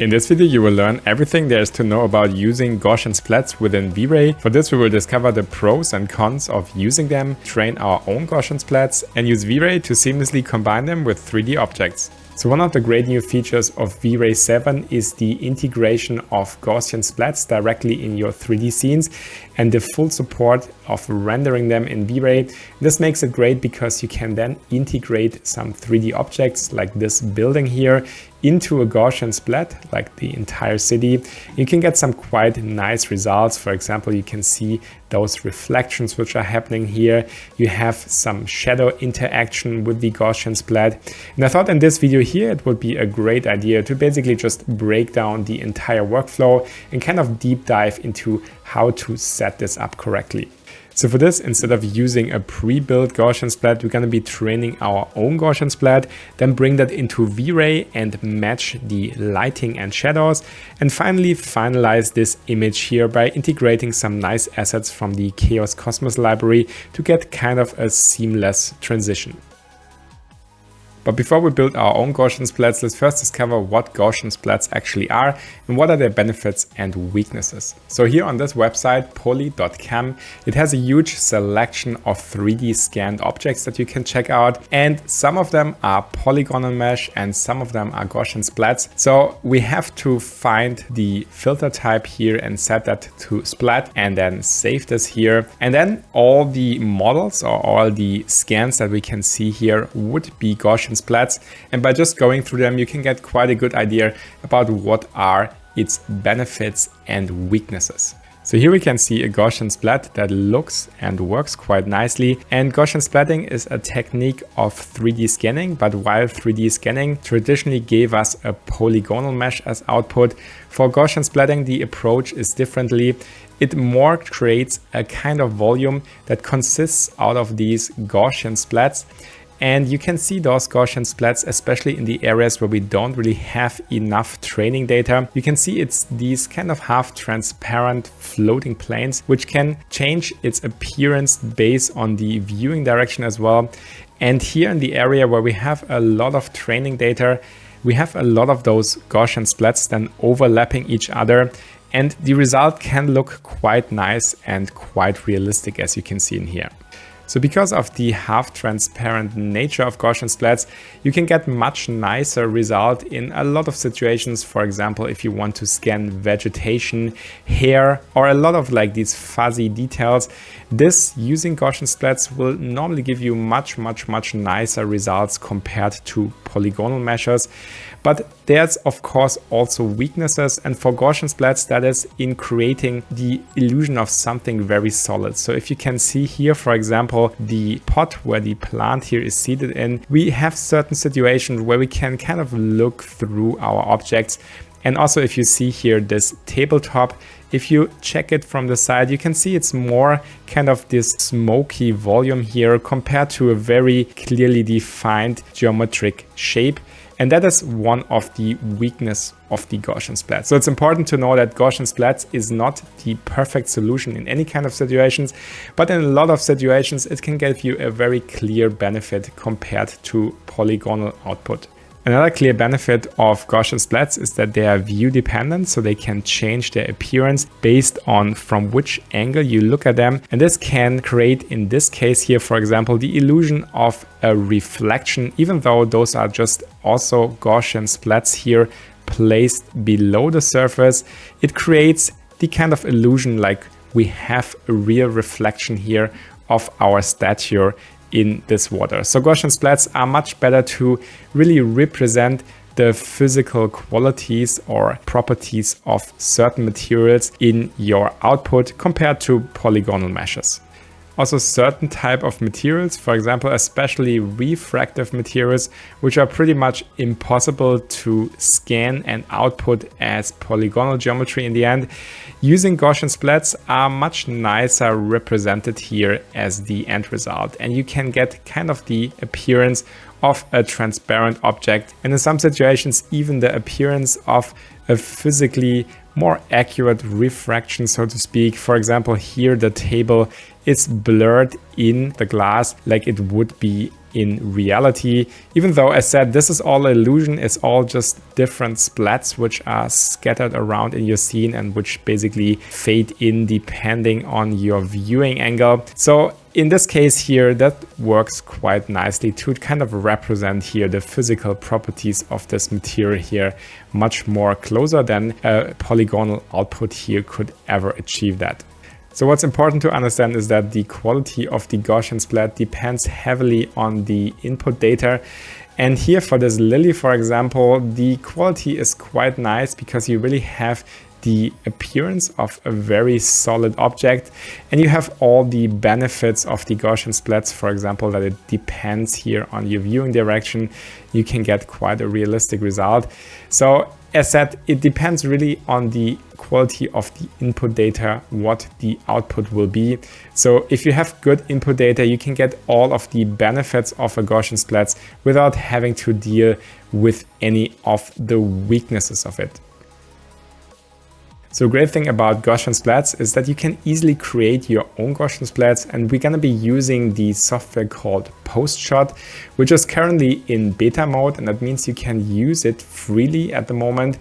In this video, you will learn everything there is to know about using Gaussian splats within vray. For this, we will discover the pros and cons of using them, train our own Gaussian splats, and use vray to seamlessly combine them with 3D objects. So one of the great new features of vray 7 is the integration of Gaussian splats directly in your 3D scenes and the full support of rendering them in vray. This makes it great because you can then integrate some 3D objects like this building here into a Gaussian splat, like the entire city. You can get some quite nice results. For example, you can see those reflections which are happening here. You have some shadow interaction with the Gaussian splat. And I thought in this video here, it would be a great idea to basically just break down the entire workflow and kind of deep dive into how to set this up correctly. So for this, instead of using a pre-built Gaussian splat, we're going to be training our own Gaussian splat, then bring that into vray and match the lighting and shadows, and finally finalize this image here by integrating some nice assets from the 𝐘𝐨𝐬 library to get kind of a seamless transition. But before we build our own Gaussian splats, let's first discover what Gaussian splats actually are and what are their benefits and weaknesses. So here on this website, poly.cam, it has a huge selection of 3D scanned objects that you can check out. And some of them are polygonal mesh and some of them are Gaussian splats. So we have to find the filter type here and set that to splat and then save this here. And then all the models or all the scans that we can see here would be Gaussian splats, and by just going through them you can get quite a good idea about what are its benefits and weaknesses. So here we can see a Gaussian splat that looks and works quite nicely, and Gaussian splatting is a technique of 3D scanning, but while 3D scanning traditionally gave us a polygonal mesh as output, for Gaussian splatting the approach is differently. It more creates a kind of volume that consists out of these Gaussian splats. And you can see those Gaussian splats, especially in the areas where we don't really have enough training data. You can see it's these kind of half transparent floating planes, which can change its appearance based on the viewing direction as well. And here in the area where we have a lot of training data, we have a lot of those Gaussian splats then overlapping each other. And the result can look quite nice and quite realistic, as you can see in here. So because of the half-transparent nature of Gaussian splats, you can get much nicer result in a lot of situations. For example, if you want to scan vegetation, hair, or a lot of like these fuzzy details, this using Gaussian splats will normally give you much nicer results compared to polygonal meshes. But there's of course also weaknesses, and for Gaussian splats that is in creating the illusion of something very solid. So if you can see here, for example, the pot where the plant here is seated in, we have certain situations where we can kind of look through our objects. And also if you see here this tabletop, if you check it from the side, you can see it's more kind of this smoky volume here compared to a very clearly defined geometric shape. And that is one of the weaknesses of the Gaussian splat. So it's important to know that Gaussian splats is not the perfect solution in any kind of situations, but in a lot of situations it can give you a very clear benefit compared to polygonal output. Another clear benefit of Gaussian splats is that they are view dependent, so they can change their appearance based on from which angle you look at them. And this can create, in this case here, for example, the illusion of a reflection, even though those are just also Gaussian splats here placed below the surface. It creates the kind of illusion like we have a real reflection here of our statue in this water. So Gaussian splats are much better to really represent the physical qualities or properties of certain materials in your output compared to polygonal meshes. Also certain type of materials, for example, especially refractive materials, which are pretty much impossible to scan and output as polygonal geometry in the end, using Gaussian splats are much nicer represented here as the end result. And you can get kind of the appearance of a transparent object, and in some situations even the appearance of a physically more accurate refraction, so to speak. For example, here the table is blurred in the glass like it would be in reality. Even though, as said, this is all illusion, it's all just different splats which are scattered around in your scene and which basically fade in depending on your viewing angle. So in this case here, that works quite nicely to kind of represent here the physical properties of this material here much more closer than a polygonal output here could ever achieve that. So what's important to understand is that the quality of the Gaussian splat depends heavily on the input data. And here for this lily, for example, the quality is quite nice because you really have the appearance of a very solid object, and you have all the benefits of the Gaussian splats, for example, that it depends here on your viewing direction. You can get quite a realistic result. So as said, it depends really on the quality of the input data, what the output will be. So if you have good input data, you can get all of the benefits of a Gaussian splats without having to deal with any of the weaknesses of it. So great thing about Gaussian splats is that you can easily create your own Gaussian splats, and we're going to be using the software called PostShot, which is currently in beta mode, and that means you can use it freely at the moment.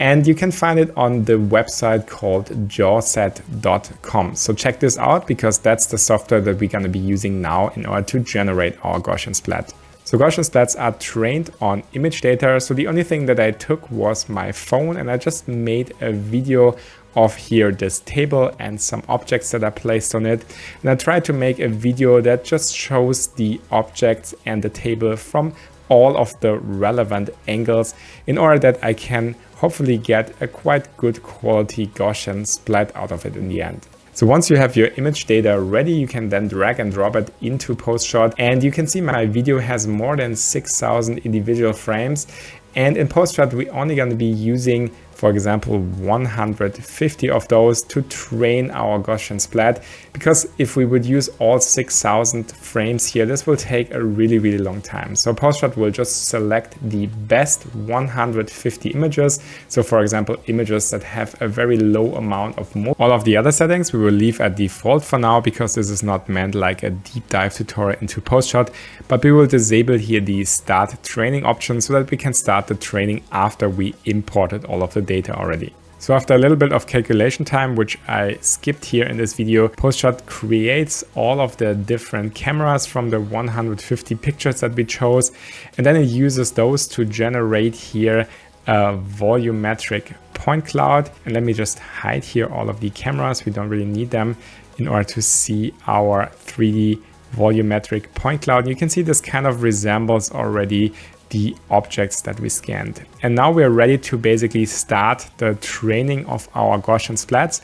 And you can find it on the website called GAUSSIAN.com. So check this out, because that's the software that we're going to be using now in order to generate our Gaussian splat. So Gaussian splats are trained on image data. So the only thing that I took was my phone, and I just made a video of here this table and some objects that are placed on it. And I tried to make a video that just shows the objects and the table from all of the relevant angles in order that I can hopefully get a quite good quality Gaussian splat out of it in the end. So once you have your image data ready, you can then drag and drop it into PostShot, and you can see my video has more than 6,000 individual frames. And in PostShot, we're only going to be using, for example, 150 of those to train our Gaussian splat, because if we would use all 6,000 frames here, this will take a really long time. So PostShot will just select the best 150 images. So for example, images that have a very low amount of mode. All of the other settings we will leave at default for now, because this is not meant like a deep dive tutorial into PostShot, but we will disable here the start training option so that we can start the training after we imported all of the data already. So after a little bit of calculation time, which I skipped here in this video, PostShot creates all of the different cameras from the 150 pictures that we chose, and then it uses those to generate here a volumetric point cloud. And let me just hide here all of the cameras. We don't really need them in order to see our 3D volumetric point cloud. You can see this kind of resembles already the objects that we scanned. And now we're ready to basically start the training of our Gaussian splats.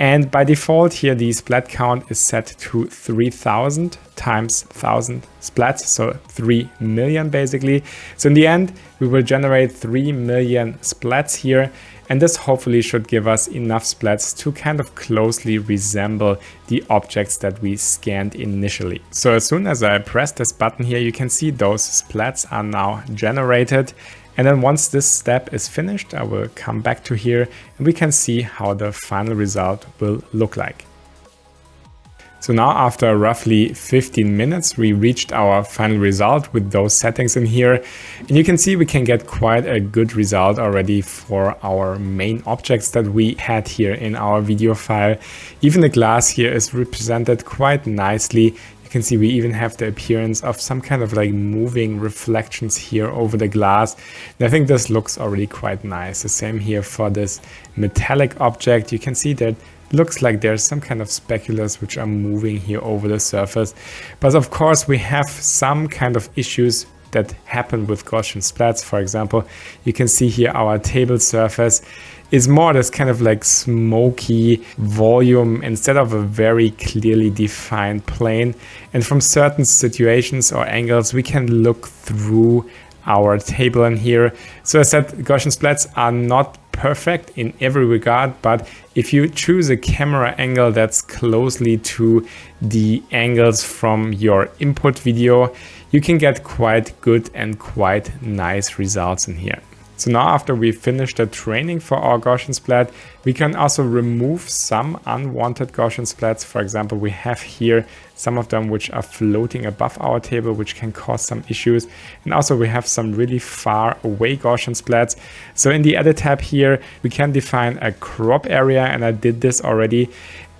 And by default here, the splat count is set to 3000 times 1000 splats, so 3 million basically. So in the end, we will generate 3 million splats here. And this hopefully should give us enough splats to kind of closely resemble the objects that we scanned initially. So as soon as I press this button here, you can see those splats are now generated. And then once this step is finished, I will come back to here and we can see how the final result will look like. So now after roughly 15 minutes, we reached our final result with those settings in here. And you can see we can get quite a good result already for our main objects that we had here in our video file. Even the glass here is represented quite nicely. You can see we even have the appearance of some kind of like moving reflections here over the glass. And I think this looks already quite nice. The same here for this metallic object. You can see that looks like there's some kind of speculas which are moving here over the surface. But of course we have some kind of issues that happen with Gaussian splats. For example, you can see here our table surface is more this kind of like smoky volume instead of a very clearly defined plane. And from certain situations or angles, we can look through our table in here. So as I said, Gaussian splats are not perfect in every regard, but if you choose a camera angle that's closely to the angles from your input video, you can get quite good and quite nice results in here. So now after we finish the training for our Gaussian splat, we can also remove some unwanted Gaussian splats. For example, we have here some of them which are floating above our table, which can cause some issues. And also we have some really far away Gaussian splats. So in the edit tab here, we can define a crop area, and I did this already.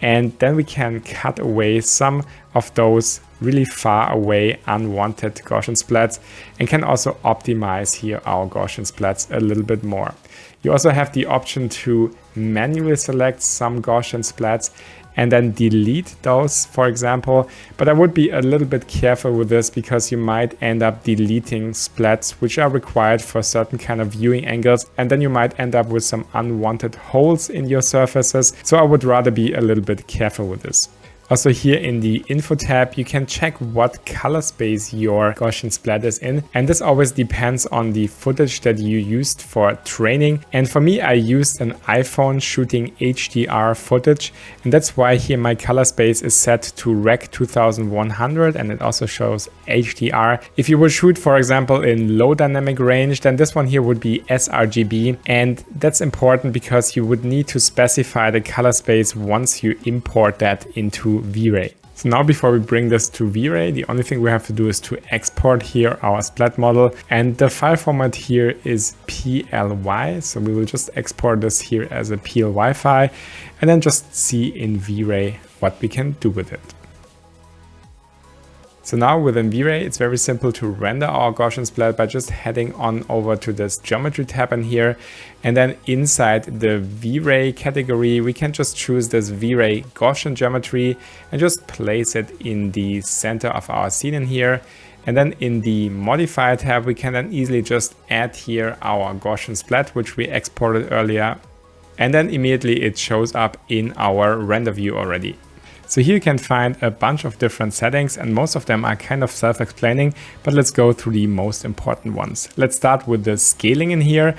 And then we can cut away some of those really far away unwanted Gaussian splats, and can also optimize here our Gaussian splats a little bit more. You also have the option to manually select some Gaussian splats and then delete those, for example. But I would be a little bit careful with this, because you might end up deleting splats which are required for certain kind of viewing angles, and then you might end up with some unwanted holes in your surfaces. So I would rather be a little bit careful with this. Also here in the info tab, you can check what color space your Gaussian splat is in. And this always depends on the footage that you used for training. And for me, I used an iPhone shooting HDR footage. And that's why here my color space is set to Rec 2100, and it also shows HDR. If you would shoot, for example, in low dynamic range, then this one here would be sRGB. And that's important because you would need to specify the color space once you import that into vray. So now before we bring this to vray, the only thing we have to do is to export here our splat model, and the file format here is PLY. So we will just export this here as a PLY file and then just see in vray what we can do with it. So now within vray, it's very simple to render our Gaussian splat by just heading on over to this geometry tab in here. And then inside the vray category, we can just choose this vray Gaussian geometry and just place it in the center of our scene in here. And then in the modifier tab, we can then easily just add here our Gaussian splat, which we exported earlier. And then immediately it shows up in our render view already. So here you can find a bunch of different settings, and most of them are kind of self-explaining, but let's go through the most important ones. Let's start with the scaling in here.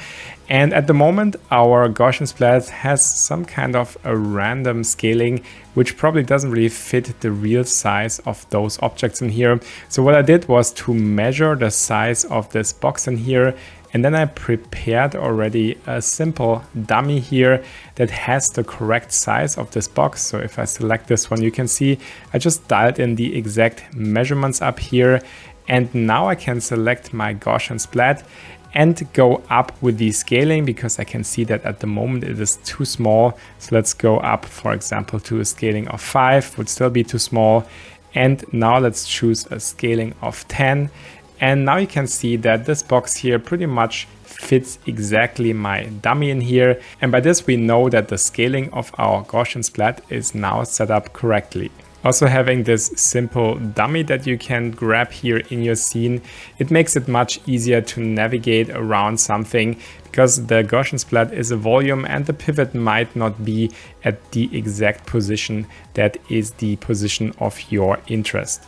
And at the moment, our Gaussian splat has some kind of a random scaling, which probably doesn't really fit the real size of those objects in here. So what I did was to measure the size of this box in here. And then I prepared already a simple dummy here that has the correct size of this box. So if I select this one, you can see I just dialed in the exact measurements up here. And now I can select my Gaussian splat and go up with the scaling, because I can see that at the moment it is too small. So let's go up, for example, to a scaling of 5, would still be too small. And now let's choose a scaling of 10. And now you can see that this box here pretty much fits exactly my dummy in here. And by this, we know that the scaling of our Gaussian splat is now set up correctly. Also, having this simple dummy that you can grab here in your scene, it makes it much easier to navigate around something, because the Gaussian splat is a volume and the pivot might not be at the exact position that is the position of your interest.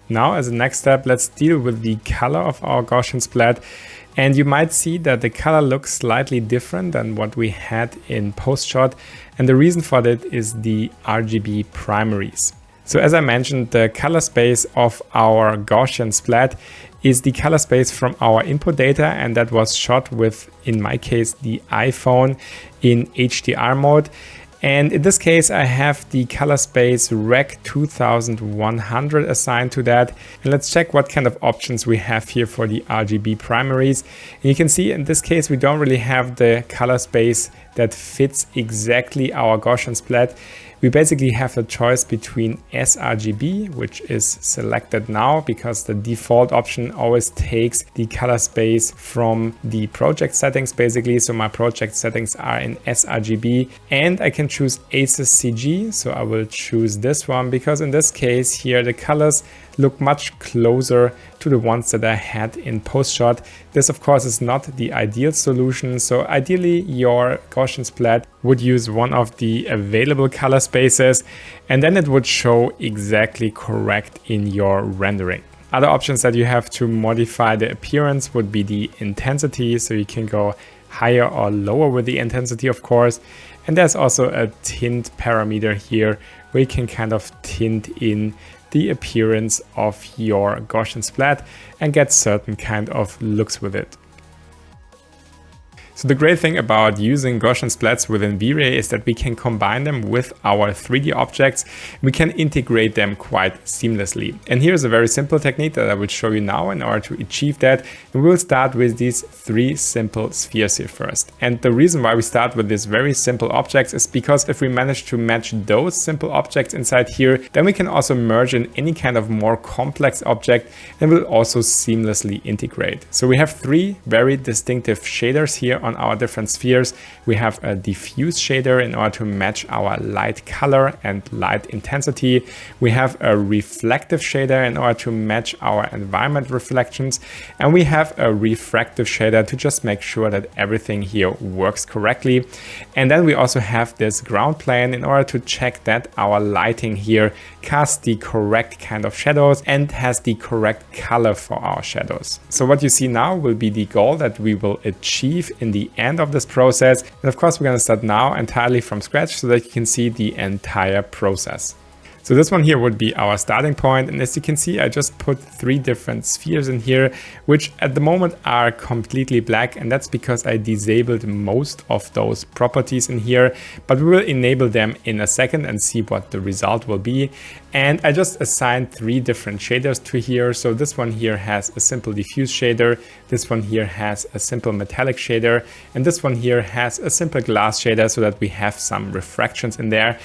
Now, as a next step, let's deal with the color of our Gaussian splat. And you might see that the color looks slightly different than what we had in PostShot. And the reason for that is the RGB primaries. So as I mentioned, the color space of our Gaussian splat is the color space from our input data, and that was shot with, in my case, the iPhone in HDR mode. And in this case, I have the color space Rec 2100 assigned to that. And let's check what kind of options we have here for the RGB primaries. And you can see in this case, we don't really have the color space that fits exactly our Gaussian splat. We basically have a choice between sRGB, which is selected now because the default option always takes the color space from the project settings basically. So my project settings are in sRGB, and I can choose ACES-CG. So I will choose this one because in this case here, the colors look much closer to the ones that I had in PostShot. This of course is not the ideal solution. So ideally your Gaussian splat would use one of the available color spaces, and then it would show exactly correct in your rendering. Other options that you have to modify the appearance would be the intensity. So you can go higher or lower with the intensity, of course. And there's also a tint parameter here where you can kind of tint in the appearance of your Gaussian splat and get certain kind of looks with it. So the great thing about using Gaussian splats within V-Ray is that we can combine them with our 3D objects. We can integrate them quite seamlessly. And here's a very simple technique that I will show you now in order to achieve that. And we will start with these 3 simple spheres here first. And the reason why we start with these very simple objects is because if we manage to match those simple objects inside here, then we can also merge in any kind of more complex object and will also seamlessly integrate. So we have 3 very distinctive shaders here on our different spheres. We have a diffuse shader in order to match our light color and light intensity. We have a reflective shader in order to match our environment reflections. And we have a refractive shader to just make sure that everything here works correctly. And then we also have this ground plane in order to check that our lighting here casts the correct kind of shadows and has the correct color for our shadows. So what you see now will be the goal that we will achieve in the end of this process. And of course, we're going to start now entirely from scratch so that you can see the entire process. So this one here would be our starting point. And as you can see, I just put 3 different spheres in here, which at the moment are completely black. And that's because I disabled most of those properties in here, but we will enable them in a second and see what the result will be. And I just assigned 3 different shaders to here. So this one here has a simple diffuse shader. This one here has a simple metallic shader. And this one here has a simple glass shader so that we have some refractions in there.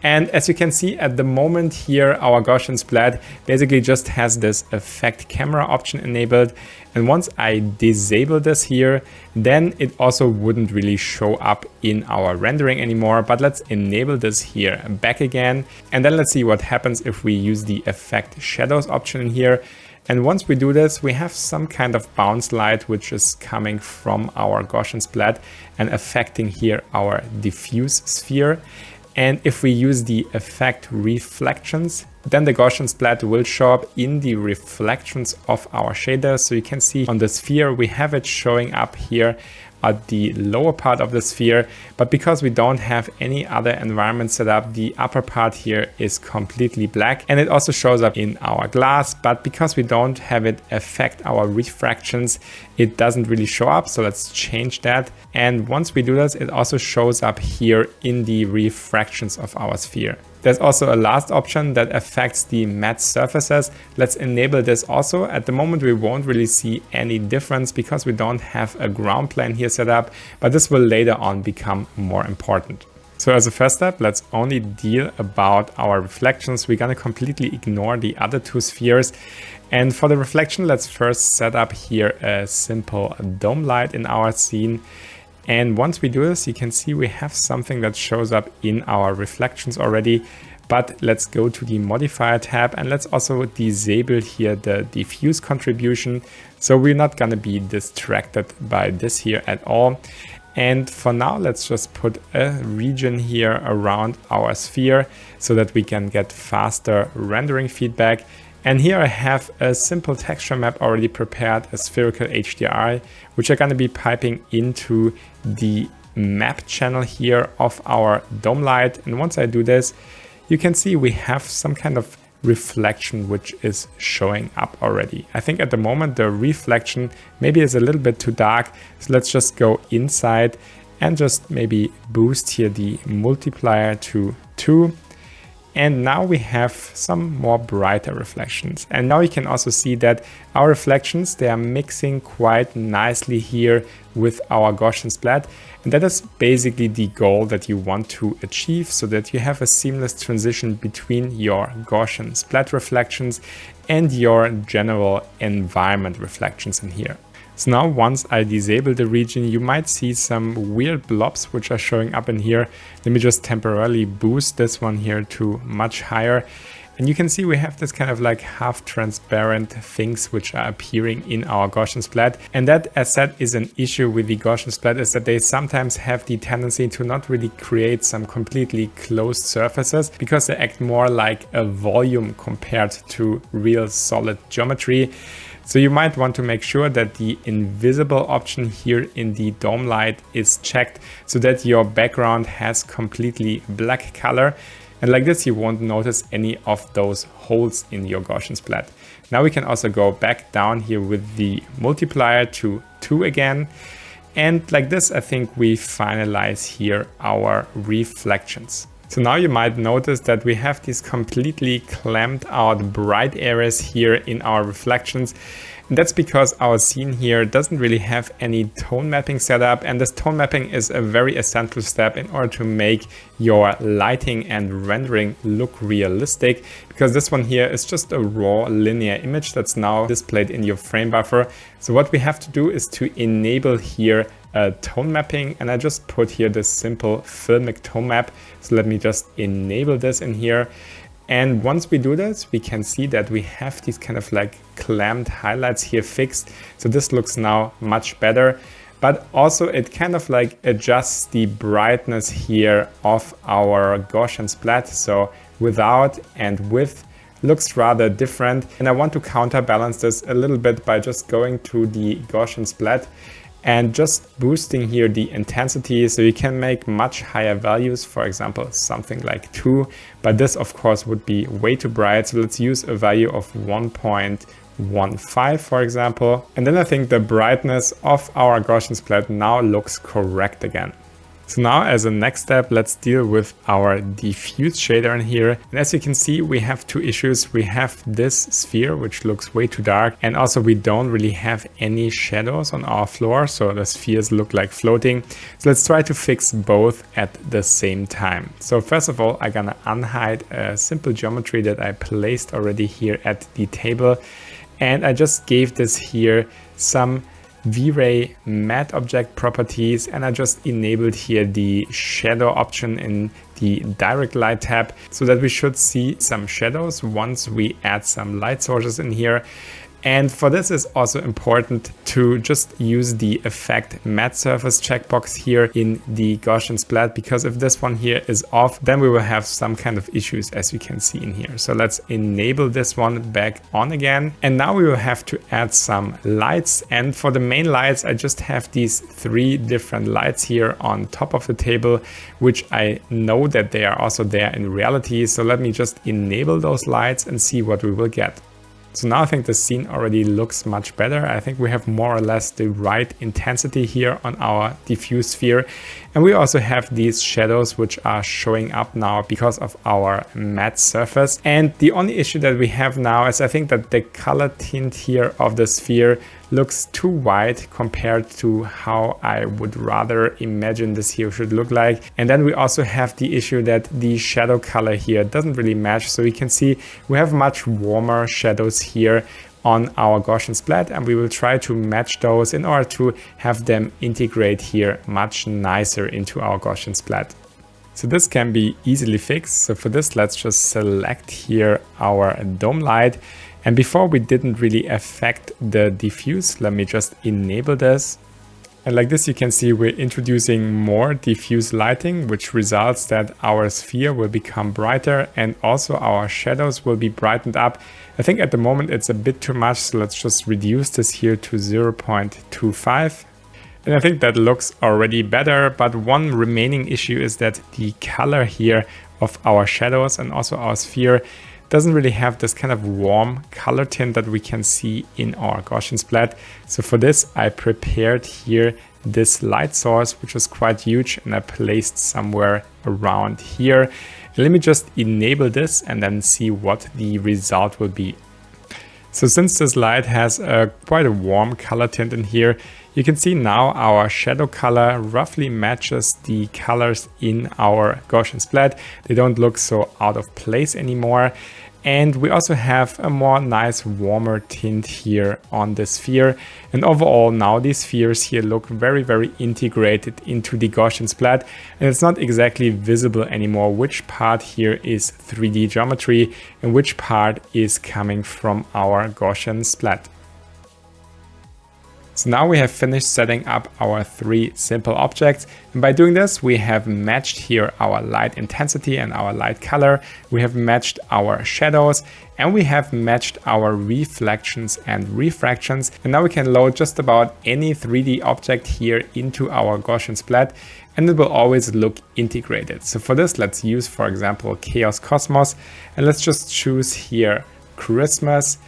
And as you can see at the moment here, our Gaussian splat basically just has this effect camera option enabled. And once I disable this here, then it also wouldn't really show up in our rendering anymore. But let's enable this here back again. And then let's see what happens if we use the effect shadows option in here. And once we do this, we have some kind of bounce light, which is coming from our Gaussian splat and affecting here our diffuse sphere. And if we use the effect reflections, then the Gaussian splat will show up in the reflections of our shader. So you can see on the sphere, we have it showing up here at the lower part of the sphere, but because we don't have any other environment set up, the upper part here is completely black, and it also shows up in our glass, but because we don't have it affect our refractions, it doesn't really show up. So let's change that. And once we do this, it also shows up here in the refractions of our sphere. There's also a last option that affects the matte surfaces. Let's enable this also. At the moment, we won't really see any difference because we don't have a ground plane here set up, but this will later on become more important. So as a first step, let's only deal about our reflections. We're going to completely ignore the other 2 spheres. And for the reflection, let's first set up here a simple dome light in our scene. And once we do this, you can see we have something that shows up in our reflections already. But let's go to the modifier tab and let's also disable here the diffuse contribution. So we're not going to be distracted by this here at all. And for now, let's just put a region here around our sphere so that we can get faster rendering feedback. And here I have a simple texture map already prepared, a spherical HDRI, which are going to be piping into the map channel here of our dome light. And once I do this, you can see we have some kind of reflection which is showing up already. I think at the moment the reflection maybe is a little bit too dark. So let's just go inside and just maybe boost here the multiplier to 2. And now we have some more brighter reflections. And now you can also see that our reflections, they are mixing quite nicely here with our Gaussian splat. And that is basically the goal that you want to achieve, so that you have a seamless transition between your Gaussian splat reflections and your general environment reflections in here. So now once I disable the region, you might see some weird blobs which are showing up in here. Let me just temporarily boost this one here to much higher. And you can see we have this kind of like half transparent things which are appearing in our Gaussian splat. And that, as said, is an issue with the Gaussian splat, is that they sometimes have the tendency to not really create some completely closed surfaces because they act more like a volume compared to real solid geometry. So you might want to make sure that the invisible option here in the dome light is checked so that your background has completely black color. And like this, you won't notice any of those holes in your Gaussian splat. Now we can also go back down here with the multiplier to 2 again. And like this, I think we finalize here our reflections. So now you might notice that we have these completely clamped out bright areas here in our reflections. And that's because our scene here doesn't really have any tone mapping set up, and this tone mapping is a very essential step in order to make your lighting and rendering look realistic, because this one here is just a raw linear image that's now displayed in your frame buffer. So what we have to do is to enable here a tone mapping, and I just put here this simple filmic tone map. So let me just enable this in here. And once we do this, we can see that we have these kind of like clamped highlights here fixed. So this looks now much better, but also it kind of like adjusts the brightness here of our Gaussian splat. So without and with looks rather different. And I want to counterbalance this a little bit by just going to the Gaussian splat and just boosting here the intensity, so you can make much higher values, for example something like 2, but this of course would be way too bright. So let's use a value of 1.15 for example, and then I think the brightness of our Gaussian splat now looks correct again. So now as a next step, let's deal with our diffuse shader in here. And as you can see, we have two issues. We have this sphere, which looks way too dark. And also we don't really have any shadows on our floor. So the spheres look like floating. So let's try to fix both at the same time. So first of all, I'm gonna unhide a simple geometry that I placed already here at the table. And I just gave this here some V-Ray matte object properties, and I just enabled here the shadow option in the direct light tab, so that we should see some shadows once we add some light sources in here. And for this is also important to just use the effect matte surface checkbox here in the Gaussian splat, because if this one here is off, then we will have some kind of issues, as you can see in here. So let's enable this one back on again. And now we will have to add some lights. And for the main lights, I just have these 3 different lights here on top of the table, which I know that they are also there in reality. So let me just enable those lights and see what we will get. So now I think the scene already looks much better. I think we have more or less the right intensity here on our diffuse sphere. And we also have these shadows which are showing up now because of our matte surface. And the only issue that we have now is I think that the color tint here of the sphere looks too white compared to how I would rather imagine this here should look like. And then we also have the issue that the shadow color here doesn't really match. So you can see we have much warmer shadows here on our Gaussian splat, and we will try to match those in order to have them integrate here much nicer into our Gaussian splat. So this can be easily fixed. So for this, let's just select here our dome light. And before we didn't really affect the diffuse, let me just enable this. And like this, you can see we're introducing more diffuse lighting, which results that our sphere will become brighter and also our shadows will be brightened up. I think at the moment it's a bit too much, so let's just reduce this here to 0.25. And I think that looks already better, but one remaining issue is that the color here of our shadows and also our sphere doesn't really have this kind of warm color tint that we can see in our Gaussian splat. So for this, I prepared here this light source, which was quite huge, and I placed somewhere around here. And let me just enable this and then see what the result will be. So since this light has quite a warm color tint in here, you can see now our shadow color roughly matches the colors in our Gaussian splat. They don't look so out of place anymore. And we also have a more nice warmer tint here on the sphere. And overall now these spheres here look very, very integrated into the Gaussian splat. And it's not exactly visible anymore which part here is 3D geometry and which part is coming from our Gaussian splat. So now we have finished setting up our 3 simple objects. And by doing this, we have matched here our light intensity and our light color. We have matched our shadows and we have matched our reflections and refractions. And now we can load just about any 3D object here into our Gaussian splat and it will always look integrated. So for this, let's use, for example, Chaos Cosmos, and let's just choose here Christmas.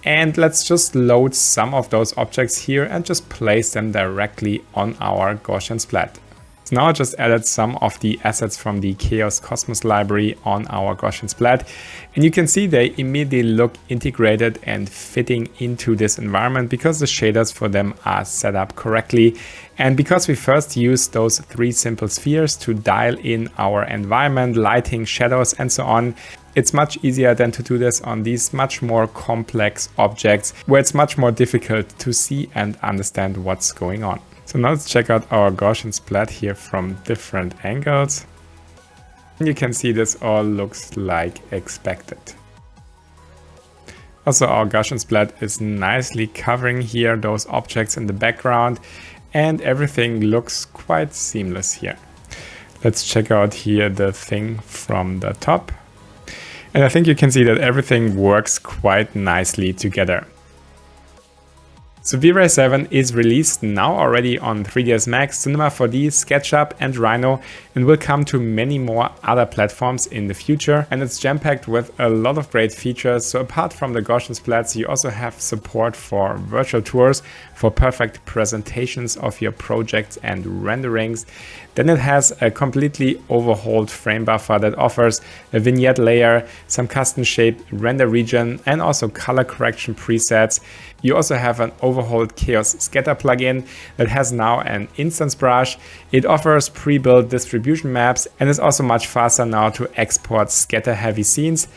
And let's just load some of those objects here and just place them directly on our Gaussian splat. So now I just added some of the assets from the 𝐘𝐨𝐻 library on our Gaussian splat. And you can see they immediately look integrated and fitting into this environment because the shaders for them are set up correctly. And because we first used those 3 simple spheres to dial in our environment, lighting, shadows, and so on, it's much easier than to do this on these much more complex objects where it's much more difficult to see and understand what's going on. So now let's check out our Gaussian splat here from different angles. You can see this all looks like expected. Also, our Gaussian splat is nicely covering here those objects in the background, and everything looks quite seamless here. Let's check out here the thing from the top. And I think you can see that everything works quite nicely together. So V-Ray 7 is released now already on 3ds Max, Cinema 4D, SketchUp and Rhino, and will come to many more other platforms in the future. And it's jam-packed with a lot of great features. So apart from the Gaussian splats, you also have support for virtual tours for perfect presentations of your projects and renderings. Then it has a completely overhauled frame buffer that offers a vignette layer, some custom shaped render region, and also color correction presets. You also have an overhauled chaos scatter plugin that has now an instance brush. It offers pre-built distribution maps and is also much faster now to export scatter heavy scenes.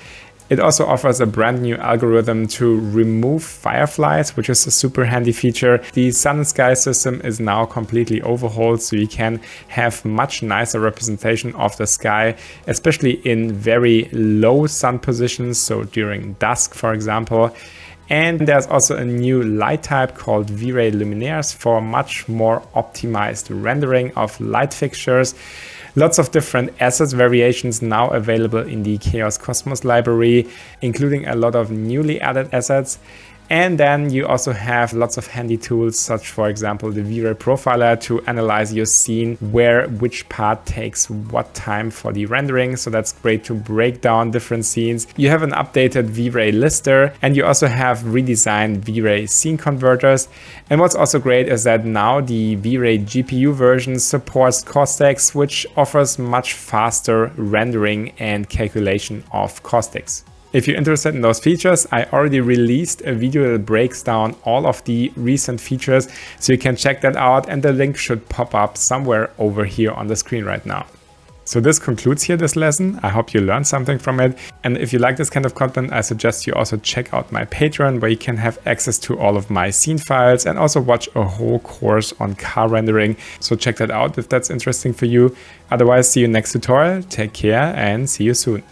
It also offers a brand new algorithm to remove fireflies, which is a super handy feature. The sun and sky system is now completely overhauled, so you can have much nicer representation of the sky, especially in very low sun positions, so during dusk, for example. And there's also a new light type called V-Ray Luminaires for much more optimized rendering of light fixtures. Lots of different assets variations now available in the 𝐘𝐨 library, including a lot of newly added assets. And then you also have lots of handy tools, such for example the V-Ray Profiler to analyze your scene, where which part takes what time for the rendering. So that's great to break down different scenes. You have an updated V-Ray lister, and you also have redesigned V-Ray scene converters. And what's also great is that now the V-Ray GPU version supports caustics, which offers much faster rendering and calculation of caustics. If you're interested in those features, I already released a video that breaks down all of the recent features, so you can check that out, and the link should pop up somewhere over here on the screen right now. So this concludes here this lesson. I hope you learned something from it. And if you like this kind of content, I suggest you also check out my Patreon, where you can have access to all of my scene files and also watch a whole course on car rendering. So check that out if that's interesting for you. Otherwise, see you next tutorial. Take care and see you soon.